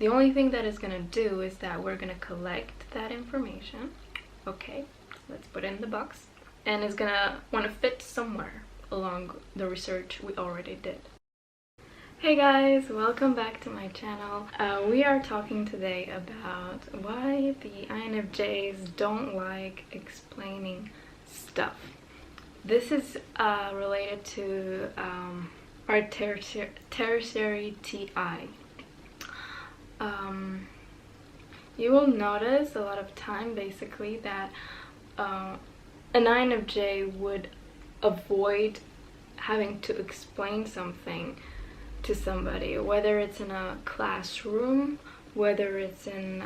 The only thing that it's gonna do is that we're gonna collect that information. Okay, let's put it in the box. And it's gonna want to fit somewhere along the research we already did. Hey guys, welcome back to my channel. We are talking today about why the INFJs don't like explaining stuff. This is related to our tertiary TI. You will notice a lot of time basically that an INFJ would avoid having to explain something to somebody, whether it's in a classroom, whether it's in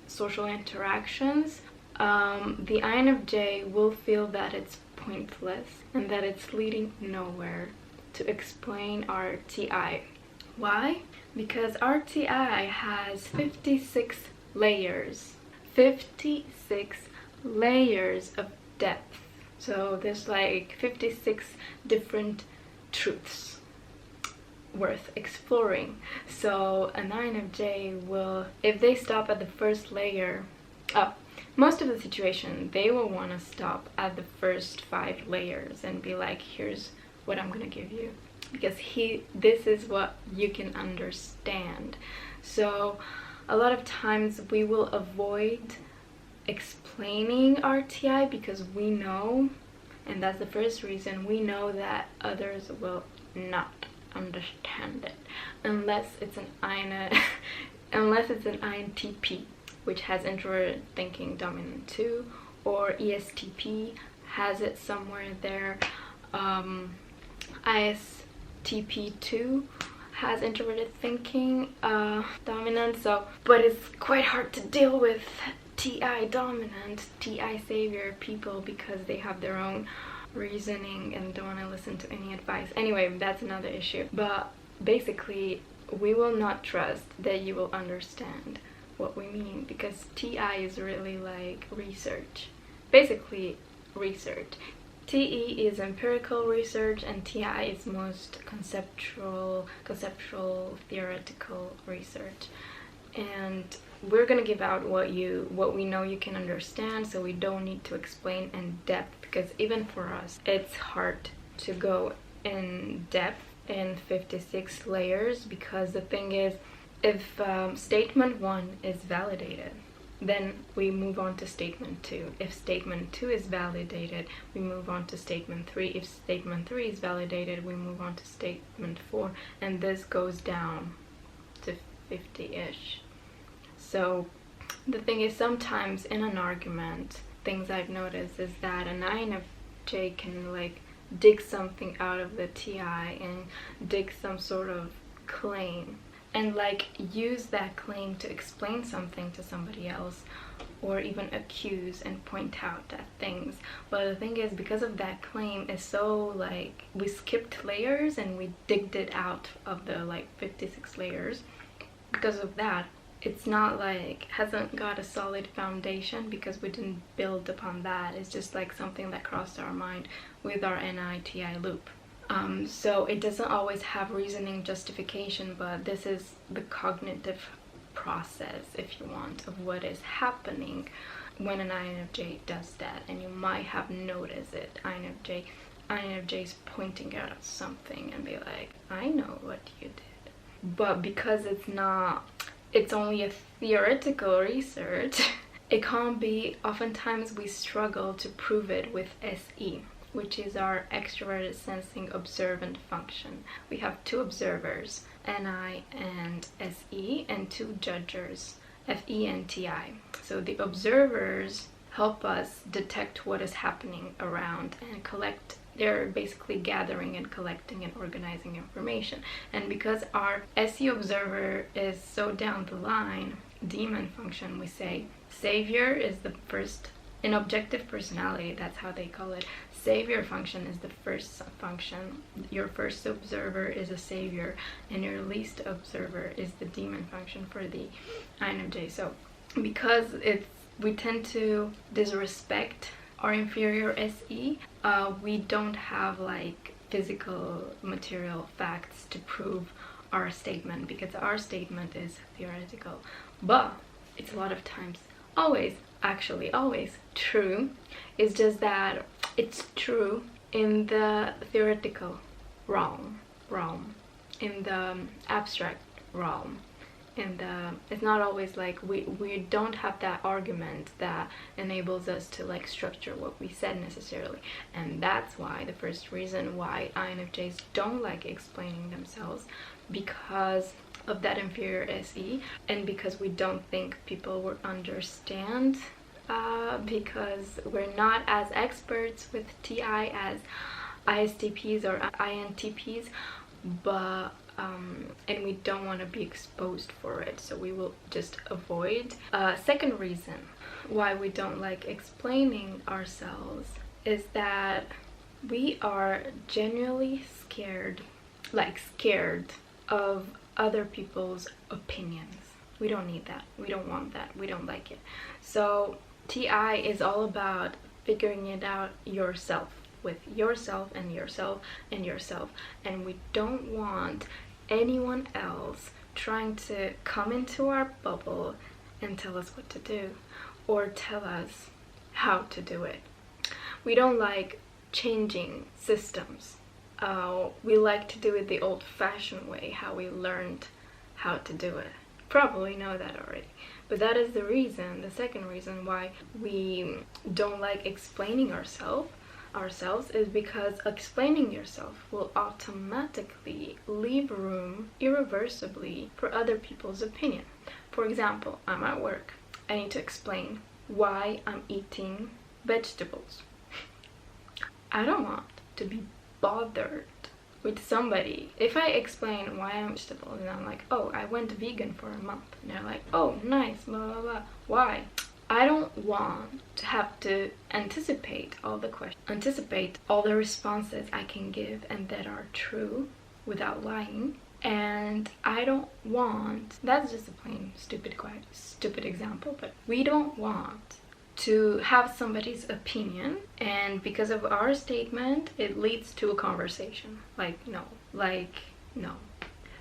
social interactions. The INFJ will feel that it's pointless and that it's leading nowhere to explain our TI. Why? Because our TI has 56 layers. 56 layers of depth. So there's like 56 different truths worth exploring. So an INFJ will, if they stop at the first layer, most of the situation they will want to stop at the first 5 layers and be like, here's what I'm gonna give you, because this is what you can understand. So a lot of times we will avoid explaining our TI because we know, and that's the first reason, we know that others will not understand it unless it's an INTP, which has introverted thinking dominant 2, or ESTP has it somewhere there. ISTP2 has introverted thinking dominant. So, but it's quite hard to deal with TI dominant, TI savior people because they have their own reasoning and don't want to listen to any advice. Anyway, that's another issue. But basically, we will not trust that you will understand what we mean, because TI is really like research. Basically, research. TE is empirical research and TI is most conceptual, theoretical research. And we're gonna give out what we know you can understand, so we don't need to explain in depth, because even for us it's hard to go in depth in 56 layers, because the thing is, if statement 1 is validated, then we move on to statement 2. If statement 2 is validated, we move on to statement 3. If statement 3 is validated, we move on to statement 4, and this goes down to 50-ish. So the thing is, sometimes in an argument, things I've noticed is that an INFJ can like dig something out of the TI and dig some sort of claim and like use that claim to explain something to somebody else, or even accuse and point out at things. But the thing is, because of that claim is so like, we skipped layers and we digged it out of the like 56 layers. Because of that, it's not like, hasn't got a solid foundation because we didn't build upon that. It's just like something that crossed our mind with our NI-TI loop. So it doesn't always have reasoning justification, but this is the cognitive process, if you want, of what is happening when an INFJ does that. And you might have noticed it. INFJ's pointing out at something and be like, I know what you did. But because it's only a theoretical research, it can't be, oftentimes we struggle to prove it with SE, which is our extroverted sensing observant function. We have 2 observers, NI and SE, and 2 judgers, FE and TI. So the observers help us detect what is happening around and collect. They're basically gathering and collecting and organizing information. And because our SE observer is so down the line, demon function, we say, savior is the first. In objective personality, that's how they call it. Savior function is the first function. Your first observer is a savior, and your least observer is the demon function for the INFJ. So because we tend to disrespect our inferior SE, we don't have like physical material facts to prove our statement, because our statement is theoretical, but it's a lot of times always true. It's just that it's true in the theoretical realm, in the abstract realm. And it's not always like we don't have that argument that enables us to like structure what we said necessarily. And that's why the first reason why INFJs don't like explaining themselves, because of that inferior SE, and because we don't think people will understand, because we're not as experts with TI as ISTPs or INTPs, but and we don't want to be exposed for it, so we will just avoid. Second reason why we don't like explaining ourselves is that we are genuinely scared of other people's opinions. We don't need that. We don't want that. We don't like it. So TI is all about figuring it out yourself, with yourself and yourself and yourself, and we don't want anyone else trying to come into our bubble and tell us what to do or tell us how to do it. We don't like changing systems. We like to do it the old-fashioned way, how we learned how to do it. Probably know that already, but that is the reason, the second reason why we don't like explaining ourselves is because explaining yourself will automatically leave room irreversibly for other people's opinion. For example, I'm at work. I need to explain why I'm eating vegetables. I don't want to be bothered with somebody. If I explain why I'm vegetable and I'm like, oh, I went vegan for a month, and they're like, oh, nice, blah blah blah, why? I don't want to have to anticipate all the questions, anticipate all the responses I can give and that are true without lying. And I don't want, that's just a plain stupid example, but we don't want to have somebody's opinion, and because of our statement it leads to a conversation. No,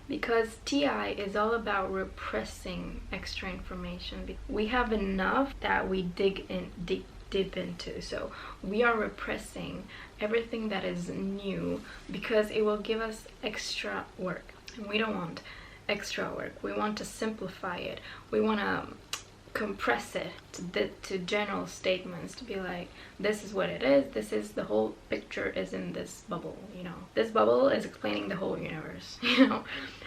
because TI is all about repressing extra information. We have enough that we dig deep into, so we are repressing everything that is new because it will give us extra work, and we don't want extra work. We want to simplify it. We want to compress it to general statements, to be like, this is what it is, this is the whole picture is in this bubble, this bubble is explaining the whole universe.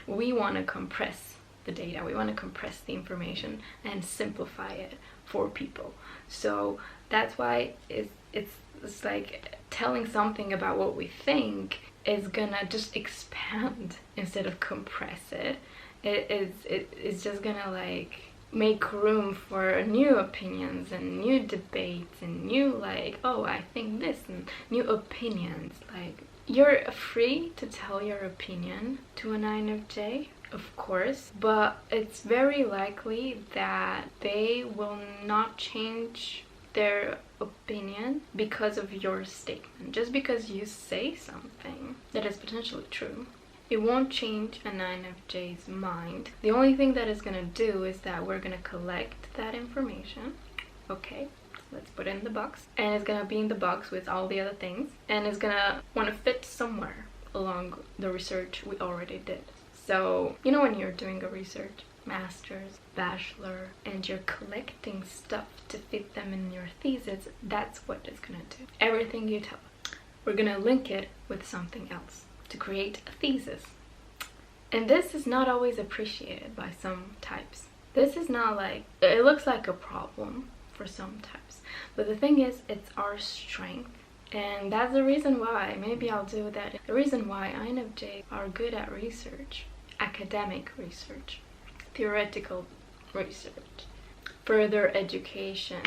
We want to compress the data, we want to compress the information and simplify it for people. So that's why it's like telling something about what we think is gonna just expand instead of compress it. It's just gonna like make room for new opinions and new debates and new oh, I think this, and new opinions. Like, you're free to tell your opinion to an INFJ, of course, but it's very likely that they will not change their opinion because of your statement. Just because you say something that is potentially true, it won't change an INFJ's mind. The only thing that it's gonna do is that we're gonna collect that information. Okay, let's put it in the box. And it's gonna be in the box with all the other things. And it's gonna wanna fit somewhere along the research we already did. So, when you're doing a research, master's, bachelor, and you're collecting stuff to fit them in your thesis, that's what it's gonna do. Everything you tell, we're gonna link it with something else to create a thesis. And this is not always appreciated by some types. This is not like, it looks like a problem for some types, but the thing is, it's our strength. And that's the reason why, maybe I'll do that, the reason why INFJ are good at research, academic research, theoretical research, further education,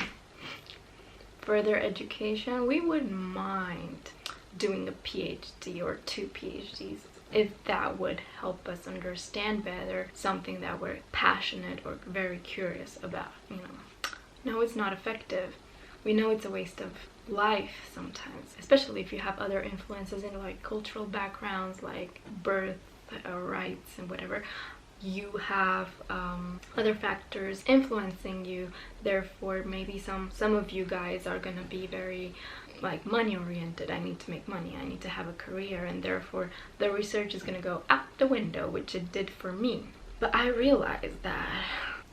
we wouldn't mind doing a PhD or 2 PhDs if that would help us understand better something that we're passionate or very curious about. No, it's not effective. We know it's a waste of life sometimes, especially if you have other influences in like cultural backgrounds, like birth rights and whatever, you have other factors influencing you. Therefore, maybe some of you guys are gonna be very like money oriented. I need to make money, I need to have a career, and therefore the research is gonna go out the window, which it did for me. But I realized that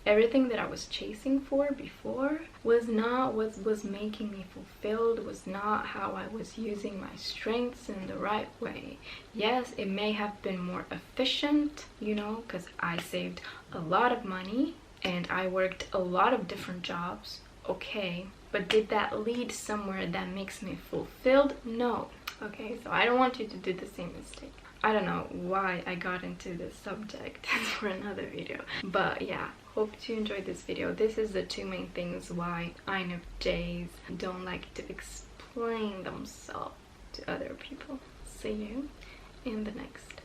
everything that I was chasing for before was not what was making me fulfilled, was not how I was using my strengths in the right way. Yes, it may have been more efficient, you know, because I saved a lot of money and I worked a lot of different jobs. Okay, but did that lead somewhere that makes me fulfilled? No. Okay, so I don't want you to do the same mistake. I don't know why I got into this subject. That's for another video. But yeah, hope you enjoyed this video. This is the two main things why INFJs don't like to explain themselves to other people. See you in the next